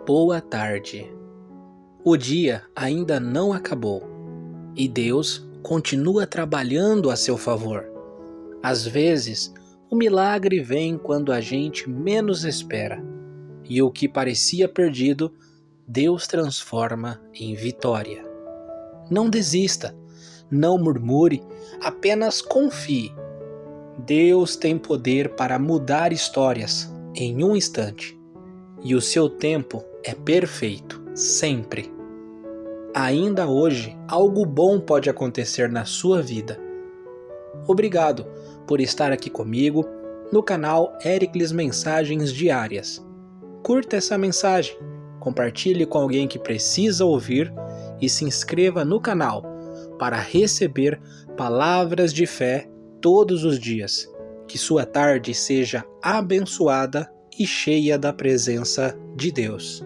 Boa tarde. O dia ainda não acabou e Deus continua trabalhando a seu favor. Às vezes, o milagre vem quando a gente menos espera e o que parecia perdido, Deus transforma em vitória. Não desista, não murmure, apenas confie. Deus tem poder para mudar histórias em um instante e o seu tempo é perfeito, sempre. Ainda hoje, algo bom pode acontecer na sua vida. Obrigado por estar aqui comigo no canal Éricles Mensagens Diárias. Curta essa mensagem, compartilhe com alguém que precisa ouvir e se inscreva no canal para receber palavras de fé todos os dias. Que sua tarde seja abençoada e cheia da presença de Deus.